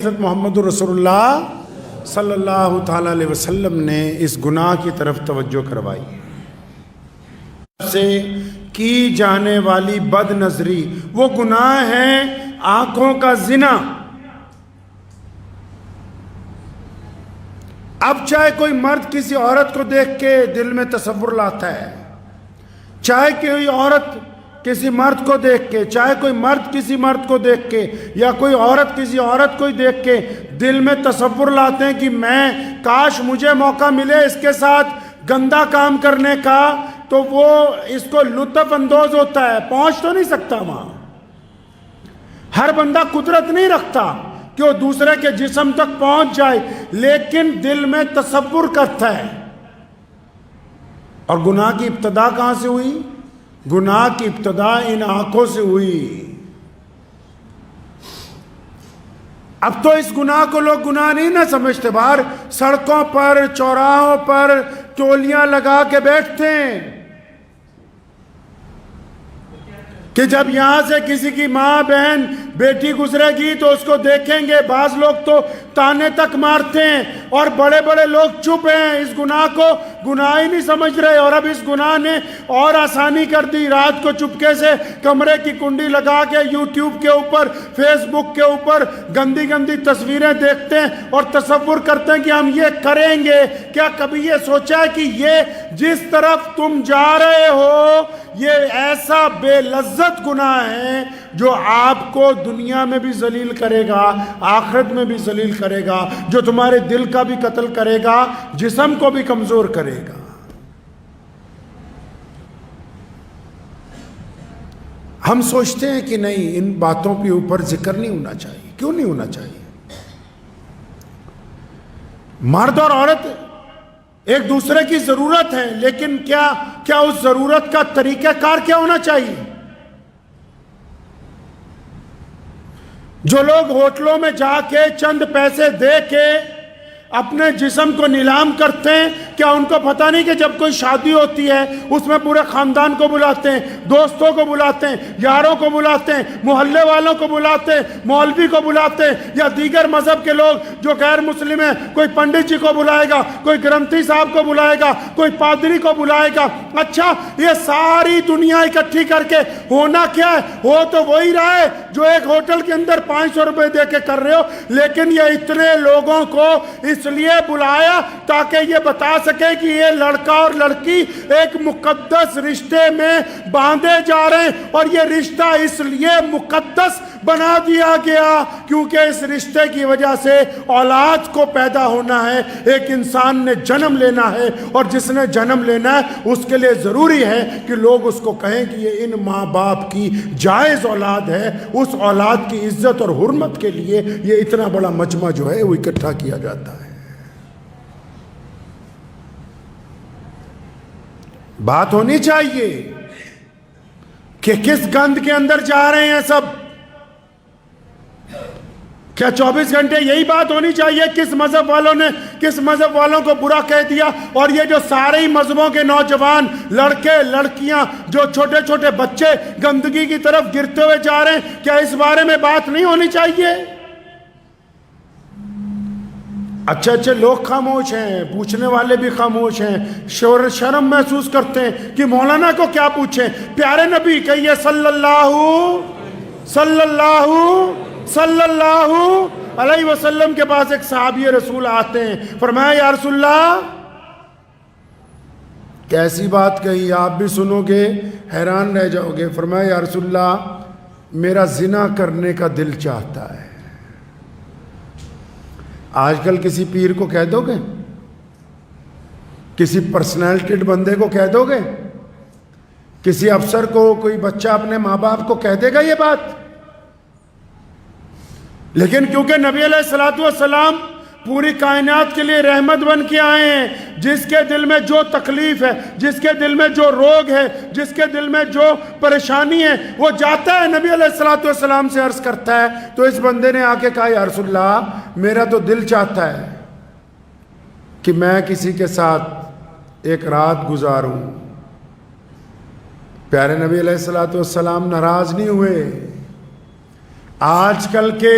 حضرت محمد رسول اللہ صلی اللہ تعالیٰ علیہ وسلم نے اس گناہ کی طرف توجہ کروائی سے کی جانے والی بد نظری، وہ گناہ ہے آنکھوں کا زنا۔ اب چاہے کوئی مرد کسی عورت کو دیکھ کے دل میں تصور لاتا ہے، چاہے کوئی عورت کسی مرد کو دیکھ کے، چاہے کوئی مرد کسی مرد کو دیکھ کے، یا کوئی عورت کسی عورت کو دیکھ کے دل میں تصور لاتے ہیں کہ میں کاش مجھے موقع ملے اس کے ساتھ گندا کام کرنے کا، تو وہ اس کو لطف اندوز ہوتا ہے، پہنچ تو نہیں سکتا وہاں۔ ہر بندہ قدرت نہیں رکھتا کہ وہ دوسرے کے جسم تک پہنچ جائے، لیکن دل میں تصور کرتا ہے۔ اور گناہ کی ابتدا کہاں سے ہوئی؟ گناہ کی ابتدا ان آنکھوں سے ہوئی۔ اب تو اس گناہ کو لوگ گناہ نہیں نہ سمجھتے، باہر سڑکوں پر چوراہوں پر ٹولیاں لگا کے بیٹھتے ہیں کہ جب یہاں سے کسی کی ماں بہن بیٹی گزرے گی تو اس کو دیکھیں گے، بعض لوگ تو تانے تک مارتے ہیں، اور بڑے بڑے لوگ چپ ہیں، اس گناہ کو گناہ ہی نہیں سمجھ رہے۔ اور اب اس گناہ نے اور آسانی کر دی، رات کو چپکے سے کمرے کی کنڈی لگا کے یوٹیوب کے اوپر، فیس بک کے اوپر گندی گندی تصویریں دیکھتے ہیں اور تصور کرتے ہیں کہ ہم یہ کریں گے۔ کیا کبھی یہ سوچا ہے کہ یہ جس طرف تم جا رہے ہو یہ ایسا بے لذت گناہ ہے جو آپ کو دنیا میں بھی ذلیل کرے گا، آخرت میں بھی ذلیل کرے گا، جو تمہارے دل کا بھی قتل کرے گا، جسم کو بھی کمزور کرے گا۔ ہم سوچتے ہیں کہ نہیں، ان باتوں کے اوپر ذکر نہیں ہونا چاہیے۔ کیوں نہیں ہونا چاہیے؟ مرد اور عورت ایک دوسرے کی ضرورت ہے، لیکن کیا اس ضرورت کا طریقہ کار کیا ہونا چاہیے؟ جو لوگ ہوٹلوں میں جا کے چند پیسے دے کے اپنے جسم کو نیلام کرتے ہیں، کیا ان کو پتہ نہیں کہ جب کوئی شادی ہوتی ہے اس میں پورے خاندان کو بلاتے ہیں، دوستوں کو بلاتے ہیں، یاروں کو بلاتے ہیں، محلے والوں کو بلاتے ہیں، مولوی کو بلاتے ہیں، یا دیگر مذہب کے لوگ جو غیر مسلم ہیں، کوئی پنڈت جی کو بلائے گا، کوئی گرنتھی صاحب کو بلائے گا، کوئی پادری کو بلائے گا۔ اچھا، یہ ساری دنیا اکٹھی کر کے ہونا کیا ہے؟ ہو تو وہی رہا ہے جو ایک ہوٹل کے اندر 500 روپے دے کے کر رہے ہو، لیکن یہ اتنے لوگوں کو اس لیے بلایا تاکہ یہ بتا سکے کہ یہ لڑکا اور لڑکی ایک مقدس رشتے میں باندھے جا رہے ہیں، اور یہ رشتہ اس لیے مقدس بنا دیا گیا کیونکہ اس رشتے کی وجہ سے اولاد کو پیدا ہونا ہے، ایک انسان نے جنم لینا ہے، اور جس نے جنم لینا ہے اس کے لیے ضروری ہے کہ لوگ اس کو کہیں کہ یہ ان ماں باپ کی جائز اولاد ہے۔ اس اولاد کی عزت اور حرمت کے لیے یہ اتنا بڑا مجمع جو ہے وہ اکٹھا کیا جاتا ہے۔ بات ہونی چاہیے کہ کس گند کے اندر جا رہے ہیں سب۔ کیا 24 گھنٹے یہی بات ہونی چاہیے کس مذہب والوں نے کس مذہب والوں کو برا کہہ دیا، اور یہ جو سارے ہی مذہبوں کے نوجوان لڑکے لڑکیاں جو چھوٹے چھوٹے بچے گندگی کی طرف گرتے ہوئے جا رہے ہیں، کیا اس بارے میں بات نہیں ہونی چاہیے؟ اچھے اچھے لوگ خاموش ہیں، پوچھنے والے بھی خاموش ہیں، شرم محسوس کرتے ہیں کہ مولانا کو کیا پوچھیں۔ پیارے نبی کہیے صلی اللہ علیہ وسلم کے پاس ایک صحابی رسول آتے ہیں، فرمایا یا رسول اللہ، کیسی بات کہی، آپ بھی سنو گے حیران رہ جاؤ گے۔ فرمایا یا رسول اللہ، میرا زنا کرنے کا دل چاہتا ہے۔ آج کل کسی پیر کو کہہ دو گے؟ کسی پرسنالٹیڈ بندے کو کہہ دو گے؟ کسی افسر کو کوئی بچہ اپنے ماں باپ کو کہہ دے گا یہ بات؟ لیکن کیونکہ نبی علیہ الصلوۃ والسلام پوری کائنات کے لیے رحمت بن کے آئے ہیں، جس کے دل میں جو تکلیف ہے، جس کے دل میں جو روگ ہے، جس کے دل میں جو پریشانی ہے، وہ جاتا ہے نبی علیہ الصلوۃ والسلام سے عرض کرتا ہے۔ تو اس بندے نے آ کے کہا یا رسول اللہ، میرا تو دل چاہتا ہے کہ میں کسی کے ساتھ ایک رات گزاروں۔ پیارے نبی علیہ الصلوۃ والسلام ناراض نہیں ہوئے۔ آج کل کے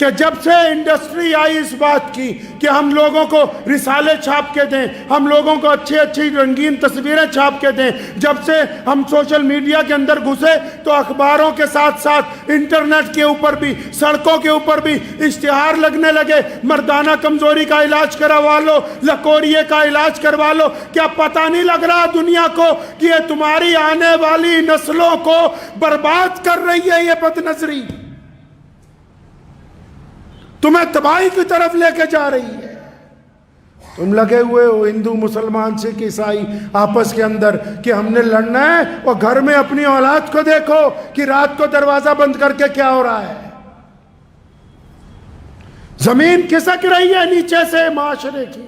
کہ جب سے انڈسٹری آئی اس بات کی کہ ہم لوگوں کو رسالے چھاپ کے دیں، ہم لوگوں کو اچھی اچھی رنگین تصویریں چھاپ کے دیں، جب سے ہم سوشل میڈیا کے اندر گھسے تو اخباروں کے ساتھ ساتھ انٹرنیٹ کے اوپر بھی، سڑکوں کے اوپر بھی اشتہار لگنے لگے، مردانہ کمزوری کا علاج کروا لو، لکوریے کا علاج کروا لو۔ کیا پتہ نہیں لگ رہا دنیا کو کہ یہ تمہاری آنے والی نسلوں کو برباد کر رہی ہے؟ یہ بد نظری تمہیں تباہی کی طرف لے کے جا رہی ہے۔ تم لگے ہوئے ہو ہندو مسلمان سکھ عیسائی آپس کے اندر کہ ہم نے لڑنا ہے، اور گھر میں اپنی اولاد کو دیکھو کہ رات کو دروازہ بند کر کے کیا ہو رہا ہے۔ زمین کھسک رہی ہے نیچے سے معاشرے کی۔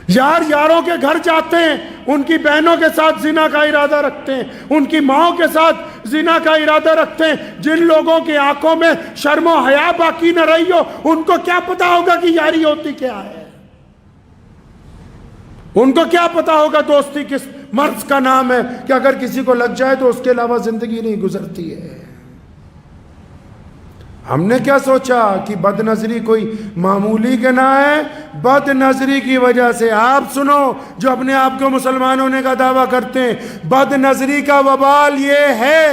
یار یاروں کے گھر جاتے ہیں، ان کی بہنوں کے ساتھ زنا کا ارادہ رکھتے ہیں، ان کی ماؤں کے ساتھ زنا کا ارادہ رکھتے ہیں۔ جن لوگوں کی آنکھوں میں شرم و حیا باقی نہ رہی ہو، ان کو کیا پتا ہوگا کہ یاری ہوتی کیا ہے؟ ان کو کیا پتا ہوگا دوستی کس مرض کا نام ہے کہ اگر کسی کو لگ جائے تو اس کے علاوہ زندگی نہیں گزرتی ہے۔ ہم نے کیا سوچا کہ بد نظری کوئی معمولی گناہ ہے؟ بد نظری کی وجہ سے، آپ سنو جو اپنے آپ کو مسلمان ہونے کا دعویٰ کرتے ہیں، بد نظری کا وبال یہ ہے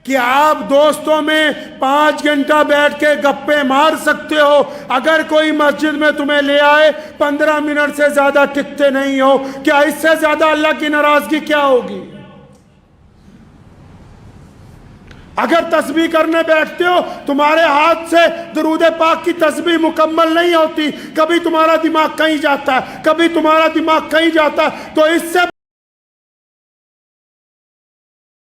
کہ آپ دوستوں میں 5 گھنٹہ بیٹھ کے گپے مار سکتے ہو، اگر کوئی مسجد میں تمہیں لے آئے 15 منٹ سے زیادہ ٹکتے نہیں ہو۔ کیا اس سے زیادہ اللہ کی ناراضگی کیا ہوگی؟ اگر تسبیح کرنے بیٹھتے ہو، تمہارے ہاتھ سے درود پاک کی تسبیح مکمل نہیں ہوتی، کبھی تمہارا دماغ کہیں جاتا ہے، کبھی تمہارا دماغ کہیں جاتا ہے، تو اس سے